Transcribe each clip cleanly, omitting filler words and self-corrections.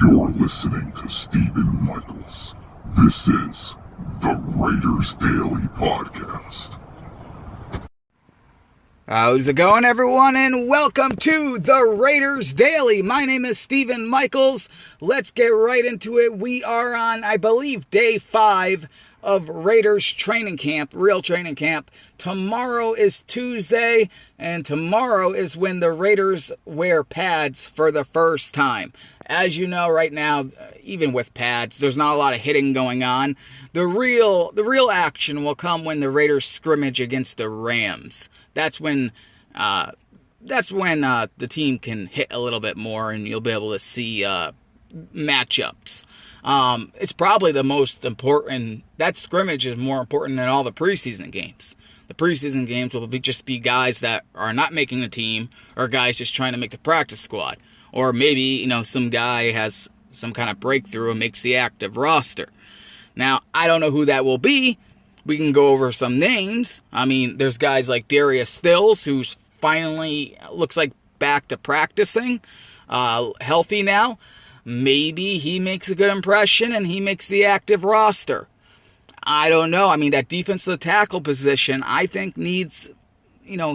You're listening to Stephen Michaels. This is the Raiders Daily Podcast. How's it going, everyone, and welcome to the Raiders Daily. My name is Stephen Michaels. Let's get right into it. We are on, I believe, day 5 of Raiders training camp, real training camp. Tomorrow is Tuesday, and tomorrow is when the Raiders wear pads for the first time. As you know, right now, even with pads, there's not a lot of hitting going on. The real action will come when the Raiders scrimmage against the Rams. That's when the team can hit a little bit more, and you'll be able to see matchups. It's probably the most important. That scrimmage is more important than all the preseason games. The preseason games will just be guys that are not making the team, or guys just trying to make the practice squad, or maybe some guy has some kind of breakthrough and makes the active roster. Now, I don't know who that will be. We can go over some names. I mean, there's guys like Darius Stills, who's finally looks like back to practicing, healthy now. Maybe he makes a good impression and he makes the active roster. I don't know. I mean, that defensive tackle position, I think, needs,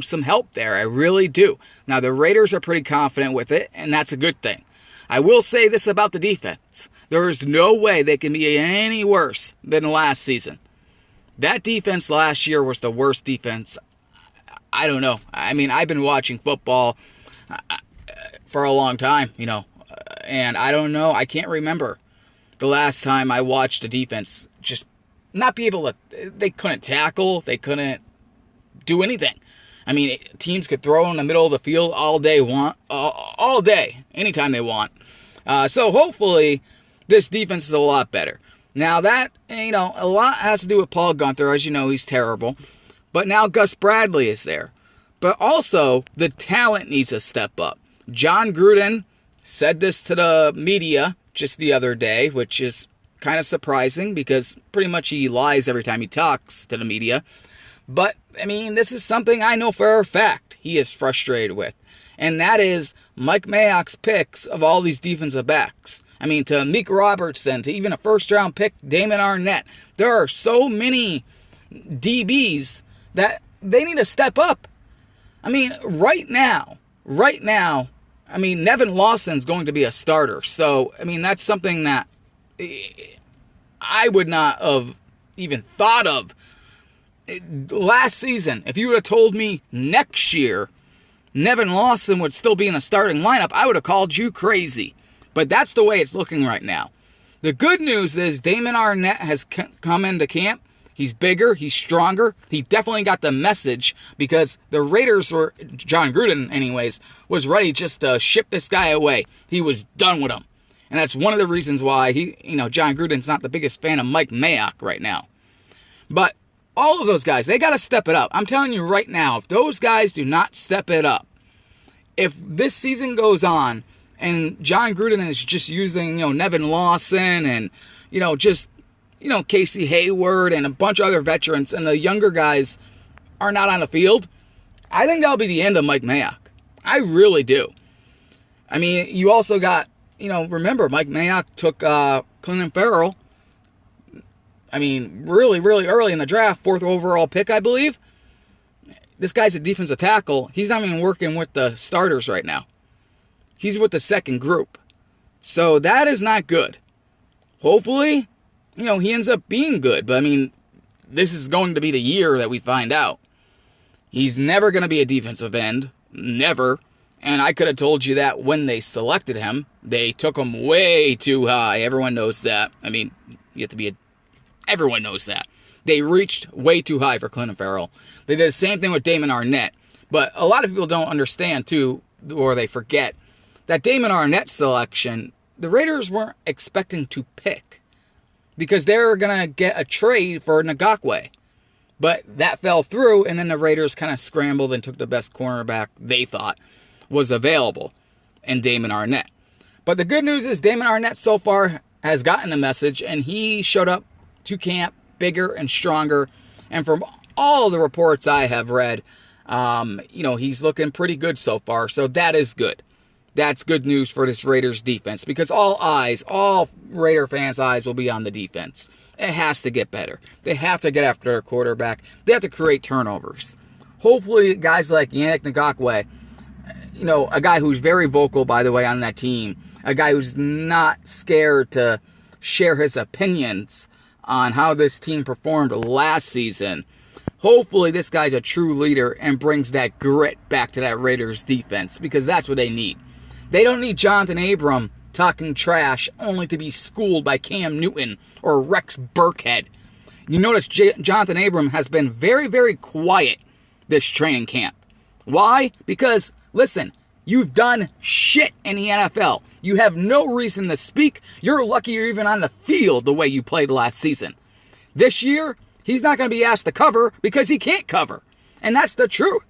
some help there. I really do. Now, the Raiders are pretty confident with it, and that's a good thing. I will say this about the defense. There is no way they can be any worse than last season. That defense last year was the worst defense. I don't know. I mean, I've been watching football for a long time, and I don't know. I can't remember the last time I watched a defense just not be able to. They couldn't tackle. They couldn't do anything. I mean, teams could throw in the middle of the field all day, anytime they want. So hopefully this defense is a lot better. Now that, a lot has to do with Paul Guenther. As you know, he's terrible. But now Gus Bradley is there. But also, the talent needs to step up. John Gruden said this to the media just the other day, which is kind of surprising because pretty much he lies every time he talks to the media. But, this is something I know for a fact he is frustrated with. And that is Mike Mayock's picks of all these defensive backs. To Meek Robertson, to even a first-round pick, Damon Arnett. There are so many DBs that they need to step up. Right now, Nevin Lawson's going to be a starter. So, that's something that I would not have even thought of last season. If you would have told me next year Nevin Lawson would still be in a starting lineup, I would have called you crazy. But that's the way it's looking right now. The good news is Damon Arnett has come into camp. He's bigger. He's stronger. He definitely got the message because the Raiders were, John Gruden anyways, was ready just to ship this guy away. He was done with him. And that's one of the reasons why John Gruden's not the biggest fan of Mike Mayock right now. But all of those guys, they got to step it up. I'm telling you right now, if those guys do not step it up, if this season goes on and John Gruden is just using, Nevin Lawson and, Casey Hayward and a bunch of other veterans and the younger guys are not on the field, I think that'll be the end of Mike Mayock. I really do. You also got, remember, Mike Mayock took Clinton Farrell, really, really early in the draft, 4th overall pick, I believe. This guy's a defensive tackle. He's not even working with the starters right now. He's with the second group. So that is not good. Hopefully, he ends up being good. But, this is going to be the year that we find out. He's never going to be a defensive end. Never. And I could have told you that when they selected him. They took him way too high. Everyone knows that. Everyone knows that. They reached way too high for Clinton Farrell. They did the same thing with Damon Arnett. But a lot of people don't understand, too, or they forget, that Damon Arnett selection, the Raiders weren't expecting to pick because they were going to get a trade for Ngakoue. But that fell through, and then the Raiders kind of scrambled and took the best cornerback they thought was available in Damon Arnett. But the good news is Damon Arnett so far has gotten the message, and he showed up to camp bigger and stronger. And from all the reports I have read, he's looking pretty good so far. So that is good. that's good news for this Raiders defense, because all Raider fans' eyes will be on the defense. It has to get better. They have to get after their quarterback. They have to create turnovers. Hopefully, guys like Yannick Ngakoue, a guy who's very vocal, by the way, on that team, a guy who's not scared to share his opinions on how this team performed last season. Hopefully, this guy's a true leader and brings that grit back to that Raiders defense, because that's what they need. They don't need Jonathan Abram talking trash only to be schooled by Cam Newton or Rex Burkhead. You notice Jonathan Abram has been very, very quiet this training camp. Why? Because, listen, you've done shit in the NFL. You have no reason to speak. You're lucky you're even on the field the way you played last season. This year, he's not going to be asked to cover because he can't cover. And that's the truth.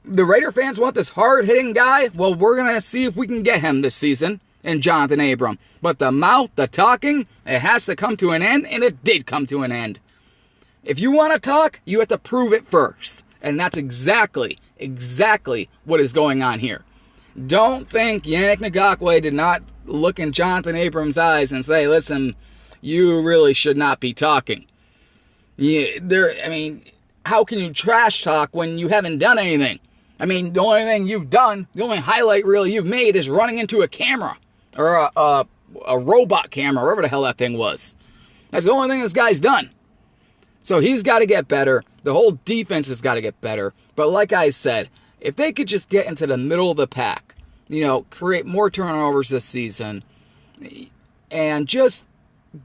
The Raider fans want this hard-hitting guy. Well, we're going to see if we can get him this season in Jonathan Abram. But the mouth, the talking, it has to come to an end, and it did come to an end. If you want to talk, you have to prove it first. And that's exactly what is going on here. Don't think Yannick Ngakoue did not look in Jonathan Abram's eyes and say, listen, you really should not be talking. How can you trash talk when you haven't done anything? The only thing you've done, the only highlight reel you've made is running into a camera or a robot camera, whatever the hell that thing was. That's the only thing this guy's done. So he's got to get better. The whole defense has got to get better. But like I said, if they could just get into the middle of the pack, create more turnovers this season, and just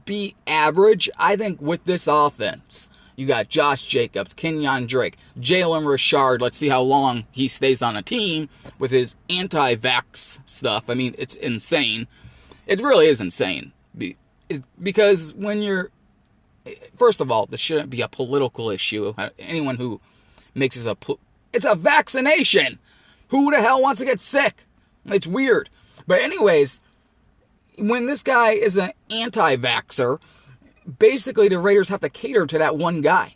be average, I think with this offense, you got Josh Jacobs, Kenyon Drake, Jalen Richard. Let's see how long he stays on the team with his anti-vax stuff. It's insane. It really is insane. Because when you're... First of all, this shouldn't be a political issue. Anyone who makes it it's a vaccination. Who the hell wants to get sick? It's weird. But anyways, when this guy is an anti-vaxxer, basically the Raiders have to cater to that one guy.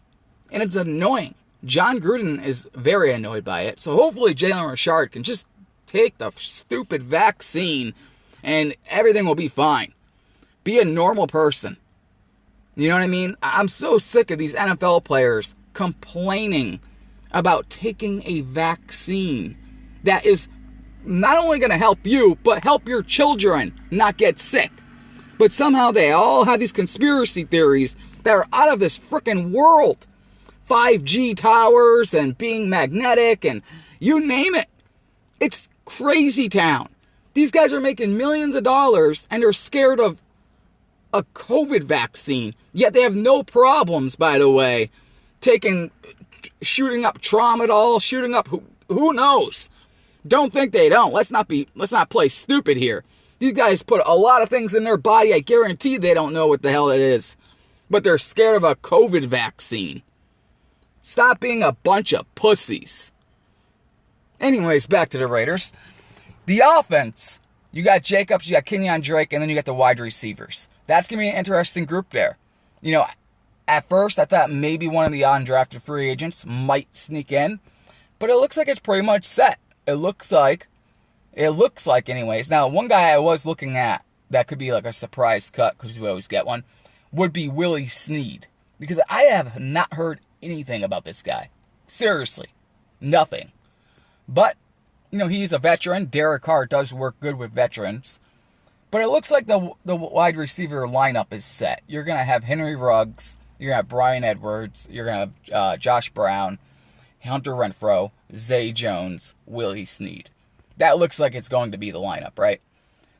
And it's annoying. John Gruden is very annoyed by it. So hopefully Jalen Richard can just take the stupid vaccine and everything will be fine. Be a normal person. You know what I mean? I'm so sick of these NFL players complaining about taking a vaccine that is not only going to help you, but help your children not get sick. But somehow they all have these conspiracy theories that are out of this freaking world. 5G towers and being magnetic and you name it. It's crazy town. These guys are making millions of dollars and they're scared of a COVID vaccine, yet they have no problems, by the way, shooting up tramadol, shooting up who knows. Don't think they don't. Let's not play stupid here. These guys put a lot of things in their body. I guarantee they don't know what the hell it is, but they're scared of a COVID vaccine. Stop being a bunch of pussies. Anyways, back to the Raiders. The offense, you got Jacobs, you got Kenyon Drake, and then you got the wide receivers. That's going to be an interesting group there. At first I thought maybe one of the undrafted free agents might sneak in, but it looks like it's pretty much set. It looks like anyways. Now, one guy I was looking at that could be like a surprise cut, because we always get one, would be Willie Snead. Because I have not heard anything about this guy. Seriously. Nothing. But, he's a veteran. Derek Carr does work good with veterans. But it looks like the wide receiver lineup is set. You're going to have Henry Ruggs. You're going to have Brian Edwards. You're going to have Josh Brown, Hunter Renfrow, Zay Jones, Willie Snead. That looks like it's going to be the lineup, right?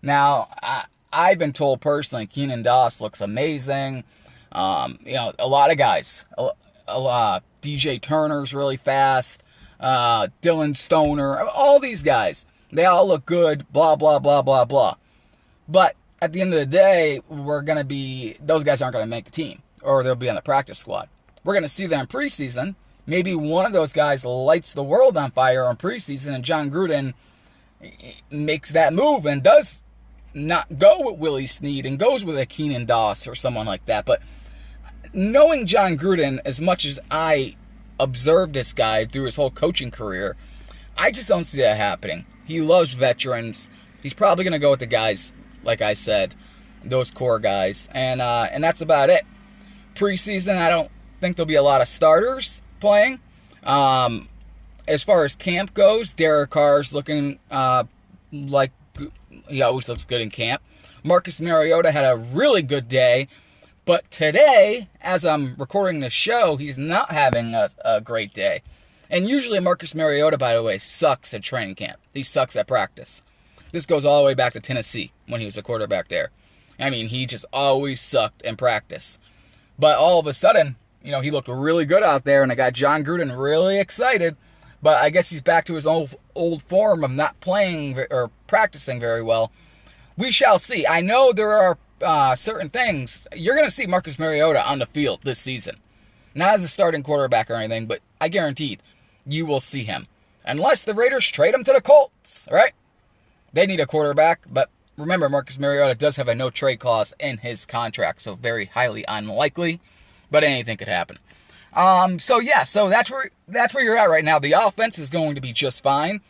Now, I've been told personally Keenan Doss looks amazing. A lot of guys. DJ Turner's really fast. Dylan Stoner. All these guys. They all look good. Blah, blah, blah, blah, blah. But at the end of the day, those guys aren't going to make the team, or they'll be on the practice squad. We're going to see them in preseason. Maybe one of those guys lights the world on fire in preseason, and John Gruden makes that move and does not go with Willie Snead and goes with a Keenan Doss or someone like that. But knowing John Gruden, as much as I observed this guy through his whole coaching career, I just don't see that happening. He loves veterans. He's probably going to go with the guys, like I said, those core guys. And that's about it. Preseason, I don't think there'll be a lot of starters playing. As far as camp goes, Derek Carr's looking like he always looks good in camp. Marcus Mariota had a really good day. But today, as I'm recording this show, he's not having a great day. And usually Marcus Mariota, by the way, sucks at training camp. He sucks at practice. This goes all the way back to Tennessee when he was a quarterback there. I mean, he just always sucked in practice. But all of a sudden, he looked really good out there, and I got John Gruden really excited. But I guess he's back to his old form of not playing or practicing very well. We shall see. I know there are certain things. You're going to see Marcus Mariota on the field this season. Not as a starting quarterback or anything, but I guaranteed you will see him. Unless the Raiders trade him to the Colts, right? They need a quarterback, but remember, Marcus Mariota does have a no-trade clause in his contract, so very highly unlikely, but anything could happen. So that's where you're at right now. The offense is going to be just fine.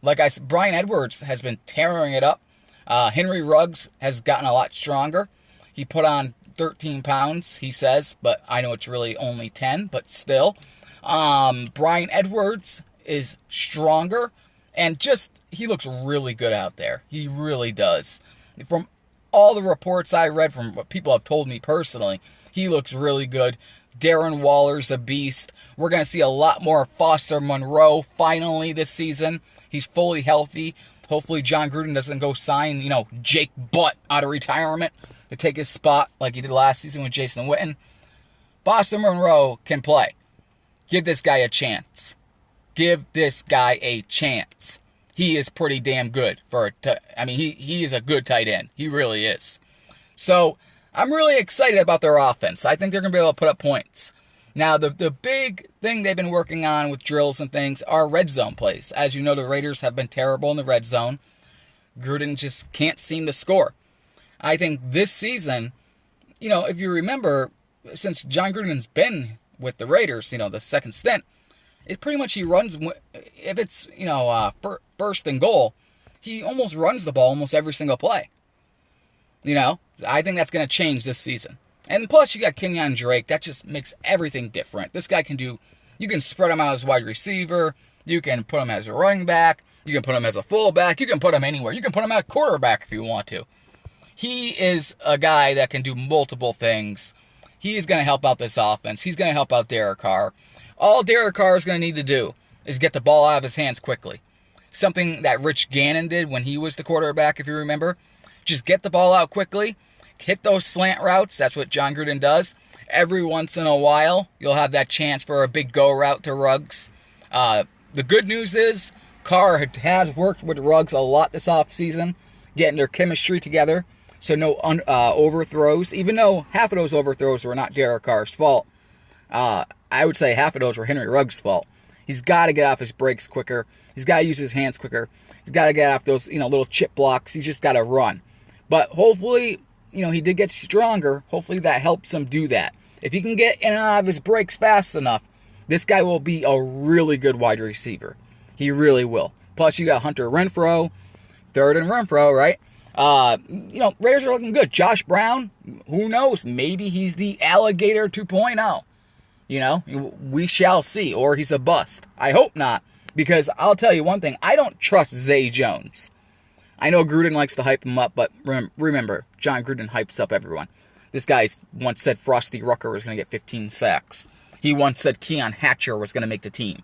Like I said, Bryan Edwards has been tearing it up. Henry Ruggs has gotten a lot stronger. He put on 13 pounds, he says, but I know it's really only 10, but still. Bryan Edwards is stronger, and he looks really good out there. He really does. From all the reports I read, from what people have told me personally, he looks really good. Darren Waller's a beast. We're going to see a lot more Foster Monroe finally this season. He's fully healthy. Hopefully John Gruden doesn't go sign, Jake Butt out of retirement to take his spot like he did last season with Jason Witten. Foster Monroe can play. Give this guy a chance. Give this guy a chance. He is pretty damn good he is a good tight end. He really is. So I'm really excited about their offense. I think they're going to be able to put up points. Now, the big thing they've been working on with drills and things are red zone plays. As you know, the Raiders have been terrible in the red zone. Gruden just can't seem to score. I think this season, if you remember, since John Gruden's been with the Raiders, the second stint, it pretty much he runs, if it's, first and goal, he almost runs the ball almost every single play. I think that's going to change this season. And plus, you got Kenyon Drake. That just makes everything different. This guy you can spread him out as wide receiver. You can put him as a running back. You can put him as a fullback. You can put him anywhere. You can put him at quarterback if you want to. He is a guy that can do multiple things. He is going to help out this offense. He's going to help out Derek Carr. All Derek Carr is going to need to do is get the ball out of his hands quickly. Something that Rich Gannon did when he was the quarterback, if you remember. Just get the ball out quickly. Hit those slant routes. That's what John Gruden does. Every once in a while, you'll have that chance for a big go route to Ruggs. The good news is Carr has worked with Ruggs a lot this offseason, getting their chemistry together. So no overthrows. Even though half of those overthrows were not Derek Carr's fault, I would say half of those were Henry Ruggs' fault. He's got to get off his brakes quicker. He's got to use his hands quicker. He's got to get off those little chip blocks. He's just got to run. But hopefully, he did get stronger. Hopefully that helps him do that. If he can get in and out of his brakes fast enough, this guy will be a really good wide receiver. He really will. Plus, you got Hunter Renfrow, third and Renfrow, right? Raiders are looking good. Josh Brown, who knows? Maybe he's the Alligator 2.0. We shall see. Or he's a bust. I hope not. Because I'll tell you one thing. I don't trust Zay Jones. I know Gruden likes to hype him up, but remember, John Gruden hypes up everyone. This guy once said Frosty Rucker was going to get 15 sacks. He once said Keon Hatcher was going to make the team.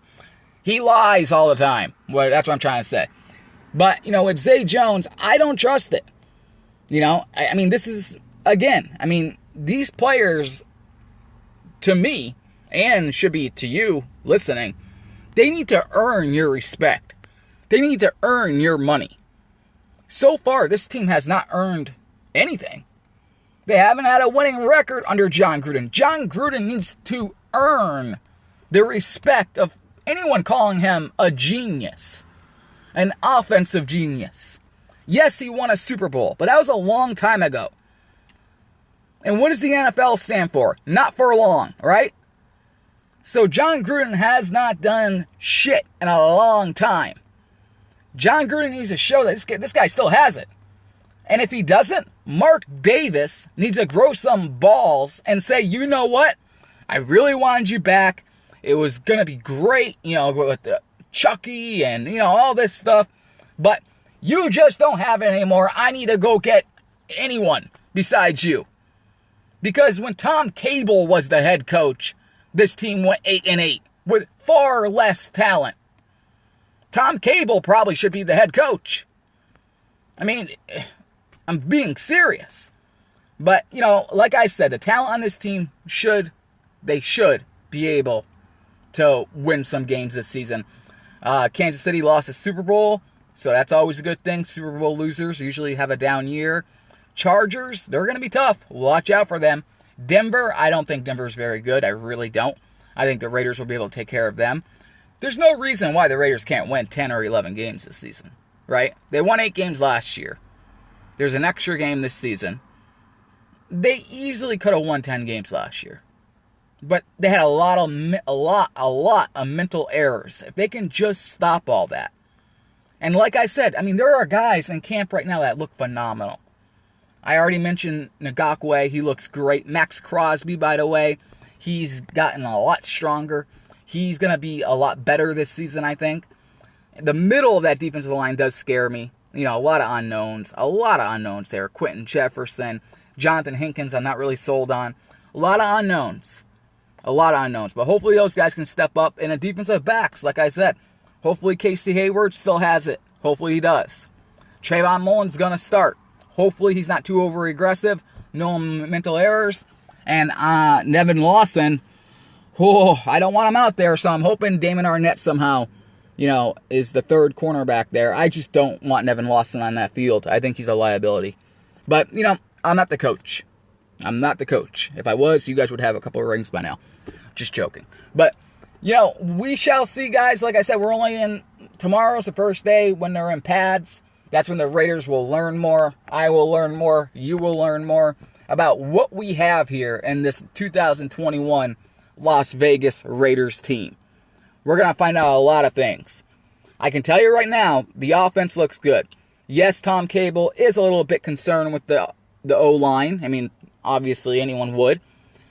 He lies all the time. Well, that's what I'm trying to say. But, with Zay Jones, I don't trust it. This is, again, these players, to me, and should be to you listening, they need to earn your respect. They need to earn your money. So far, this team has not earned anything. They haven't had a winning record under John Gruden. John Gruden needs to earn the respect of anyone calling him a genius, an offensive genius. Yes, he won a Super Bowl, but that was a long time ago. And what does the NFL stand for? Not for long, right? So John Gruden has not done shit in a long time. John Gruden needs to show that this guy still has it. And if he doesn't, Mark Davis needs to grow some balls and say, you know what? I really wanted you back. It was going to be great, with the Chucky and, all this stuff. But you just don't have it anymore. I need to go get anyone besides you. Because when Tom Cable was the head coach, this team went 8-8 with far less talent. Tom Cable probably should be the head coach. I mean, I'm being serious. But, like I said, the talent on this team should be able to win some games this season. Kansas City lost the Super Bowl, so that's always a good thing. Super Bowl losers usually have a down year. Chargers, they're going to be tough. Watch out for them. Denver, I don't think Denver's very good. I really don't. I think the Raiders will be able to take care of them. There's no reason why the Raiders can't win 10 or 11 games this season, right? They won 8 games last year. There's an extra game this season. They easily could have won 10 games last year. But they had a lot of mental errors. If they can just stop all that. And like I said, there are guys in camp right now that look phenomenal. I already mentioned Ngakwe. He looks great. Max Crosby, by the way, he's gotten a lot stronger. He's going to be a lot better this season, I think. The middle of that defensive line does scare me. A lot of unknowns there. Quentin Jefferson, Jonathan Hankins, I'm not really sold on. A lot of unknowns. But hopefully those guys can step up. And the defensive backs, like I said, hopefully Casey Hayward still has it. Hopefully he does. Trayvon Mullen's going to start. Hopefully he's not too over-aggressive. No mental errors. And Nevin Lawson, I don't want him out there, so I'm hoping Damon Arnett somehow, is the third cornerback there. I just don't want Nevin Lawson on that field. I think he's a liability. But, I'm not the coach. If I was, you guys would have a couple of rings by now. Just joking. But, we shall see, guys. Like I said, we're only in... Tomorrow's the first day when they're in pads. That's when the Raiders will learn more. I will learn more. You will learn more about what we have here in this 2021 Las Vegas Raiders team. We're going to find out a lot of things. I can tell you right now, the offense looks good. Yes, Tom Cable is a little bit concerned with the O-line. Obviously anyone would.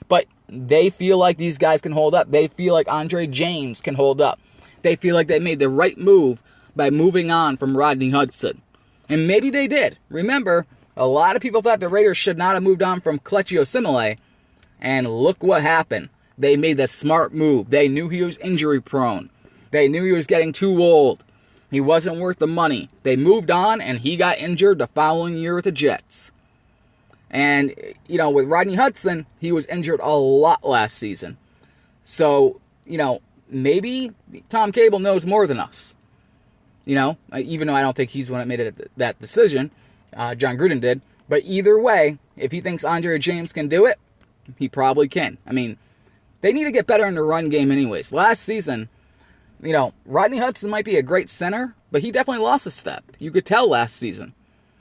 But they feel like these guys can hold up. They feel like Andre James can hold up. They feel like they made the right move by moving on from Rodney Hudson. And maybe they did. Remember, a lot of people thought the Raiders should not have moved on from Kelechi Osemele. And look what happened. They made the smart move. They knew he was injury prone. They knew he was getting too old. He wasn't worth the money. They moved on, and he got injured the following year with the Jets. And, with Rodney Hudson, he was injured a lot last season. So, maybe Tom Cable knows more than us. Even though I don't think he's the one that made that decision. John Gruden did. But either way, if he thinks Andre James can do it, he probably can. They need to get better in the run game anyways. Last season, Rodney Hudson might be a great center, but he definitely lost a step. You could tell last season.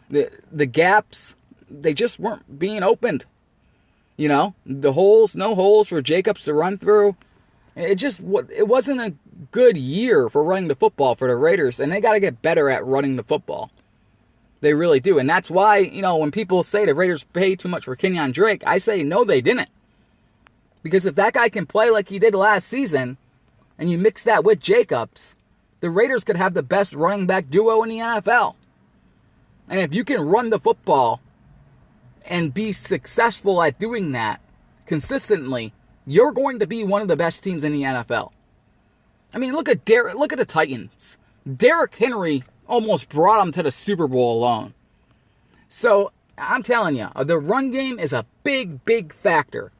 The gaps, they just weren't being opened. The holes, no holes for Jacobs to run through. It wasn't a good year for running the football for the Raiders, and they got to get better at running the football. They really do, and that's why, when people say the Raiders paid too much for Kenyon Drake, I say no, they didn't. Because if that guy can play like he did last season, and you mix that with Jacobs, the Raiders could have the best running back duo in the NFL. And if you can run the football and be successful at doing that consistently, you're going to be one of the best teams in the NFL. Look at the Titans. Derrick Henry almost brought them to the Super Bowl alone. So, I'm telling you, the run game is a big, big factor.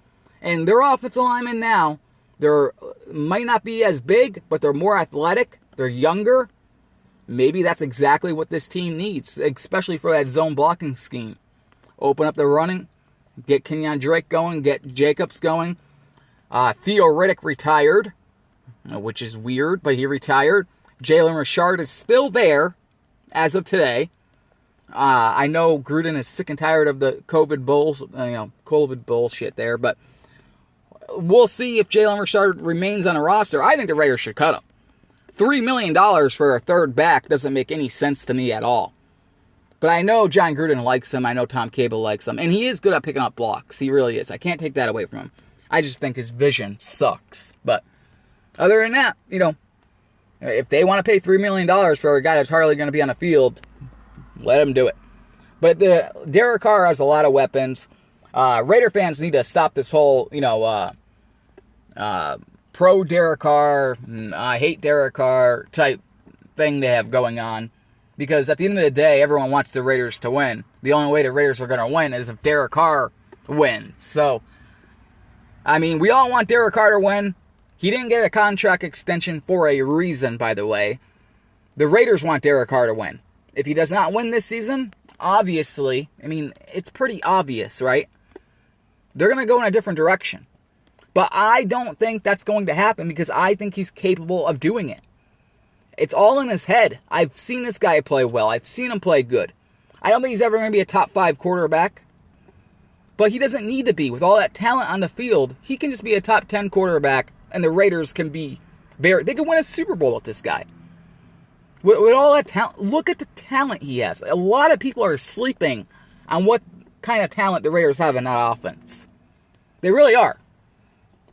And their offensive linemen now, they might not be as big, but they're more athletic. They're younger. Maybe that's exactly what this team needs, especially for that zone blocking scheme. Open up the running, get Kenyon Drake going, get Jacobs going. Theo Riddick retired, which is weird, but he retired. Jalen Richard is still there as of today. I know Gruden is sick and tired of the COVID bullshit there, but we'll see if Jalen Richard remains on the roster. I think the Raiders should cut him. $3 million for a third back doesn't make any sense to me at all. But I know John Gruden likes him. I know Tom Cable likes him. And he is good at picking up blocks. He really is. I can't take that away from him. I just think his vision sucks. But other than that, if they want to pay $3 million for a guy that's hardly going to be on the field, let him do it. But Derek Carr has a lot of weapons. Raider fans need to stop this whole, pro Derek Carr, I hate Derek Carr type thing they have going on. Because at the end of the day, everyone wants the Raiders to win. The only way the Raiders are going to win is if Derek Carr wins. So, we all want Derek Carr to win. He didn't get a contract extension for a reason, by the way. The Raiders want Derek Carr to win. If he does not win this season, obviously, it's pretty obvious, right? They're going to go in a different direction. But I don't think that's going to happen because I think he's capable of doing it. It's all in his head. I've seen this guy play well. I've seen him play good. I don't think he's ever going to be a top 5 quarterback. But he doesn't need to be. With all that talent on the field, he can just be a top 10 quarterback, and the Raiders can be they can win a Super Bowl with this guy. With all that talent, look at the talent he has. A lot of people are sleeping on what kind of talent the Raiders have in that offense. They really are.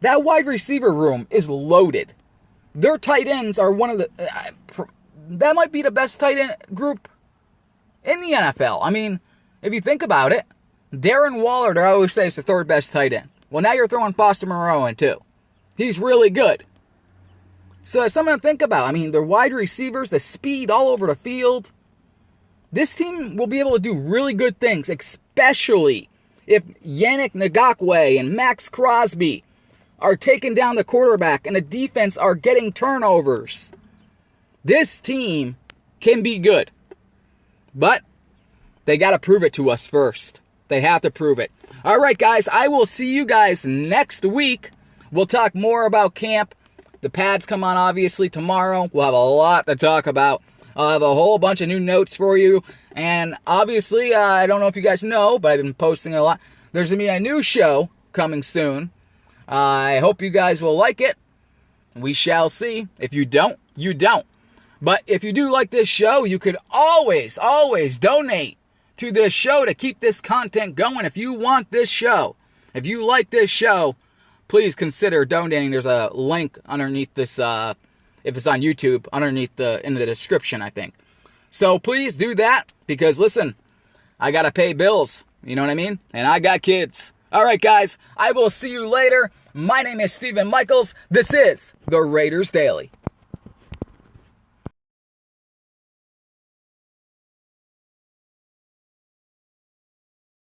That wide receiver room is loaded. Their tight ends are one of the... that might be the best tight end group in the NFL. If you think about it, Darren Waller, I always say, is the third best tight end. Well, now you're throwing Foster Moreau in, too. He's really good. So it's something to think about. The wide receivers, the speed all over the field. This team will be able to do really good things, especially if Yannick Ngakoue and Max Crosby are taking down the quarterback and the defense are getting turnovers. This team can be good. But they got to prove it to us first. They have to prove it. All right, guys, I will see you guys next week. We'll talk more about camp. The pads come on, obviously, tomorrow. We'll have a lot to talk about. I'll have a whole bunch of new notes for you. And obviously, I don't know if you guys know, but I've been posting a lot. There's going to be a new show coming soon. I hope you guys will like it. We shall see. If you don't, you don't. But if you do like this show, you could always donate to this show to keep this content going. If you want this show, if you like this show, please consider donating. There's a link underneath this, if it's on YouTube, in the description, I think. So please do that because, listen, I got to pay bills. You know what I mean? And I got kids. All right, guys, I will see you later. My name is Stephen Michaels. This is the Raiders Daily.